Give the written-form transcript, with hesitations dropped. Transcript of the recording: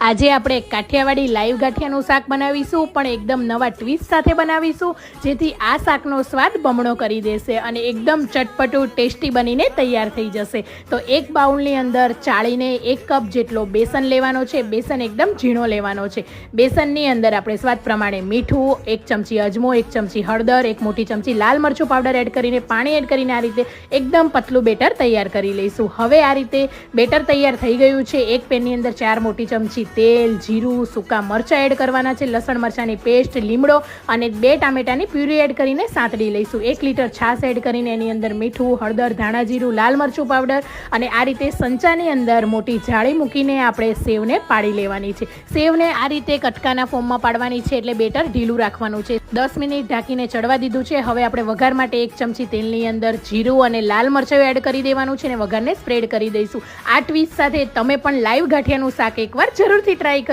આજે આપણે કાઠિયાવાડી લાઈવ ગાંઠિયાનું શાક બનાવીશું, પણ એકદમ નવા ટ્વિસ્ટ સાથે બનાવીશું, જેથી આ શાકનો સ્વાદ બમણો કરી દેશે અને એકદમ ચટપટું ટેસ્ટી બનીને તૈયાર થઈ જશે। તો એક બાઉલની અંદર ચાળીને 1 કપ જેટલો બેસન લેવાનો છે। બેસન એકદમ ઝીણો લેવાનો છે। બેસનની અંદર આપણે સ્વાદ પ્રમાણે મીઠું, 1 ચમચી અજમો, 1 ચમચી હળદર, 1 મોટી ચમચી લાલ મરચું પાવડર એડ કરીને પાણી એડ કરીને આ રીતે એકદમ પતલું બેટર તૈયાર કરી લઈશું। હવે આ રીતે બેટર તૈયાર થઈ ગયું છે। એક પેનની અંદર 4 મોટી ચમચી તેલ, જીરું, સૂકા મરચાં એડ કરવાના છે, લસણ મરચાંની પેસ્ટ, લીમડો અને 2 ટામેટાની પ્યુરી એડ કરીને સાંતળી લઈશું। 1 લીટર છાશ એડ કરીને એની અંદર મીઠું, હળદર, ધાણા જીરું, લાલ મરચું પાવડર અને આ રીતે સંચાની અંદર મોટી જાળી મૂકીને આપણે સેવને પાડી લેવાની છે। સેવને આ રીતે કટકાના ફોર્મમાં પાડવાની છે, એટલે બેટર ઢીલું રાખવાનું છે। 10 મિનિટ ઢાંકીને ચડવા દીધું છે। હવે આપણે વઘાર માટે 1 ચમચી તેલની અંદર જીરું અને લાલ મરચાં એડ કરી દેવાનું છે અને વઘારને સ્પ્રેડ કરી દઈશું। આ ટ્વિસ્ટ સાથે તમે પણ લાઈવ ગાંઠિયાનું શાક એકવાર જરૂરથી ટ્રાય કરો।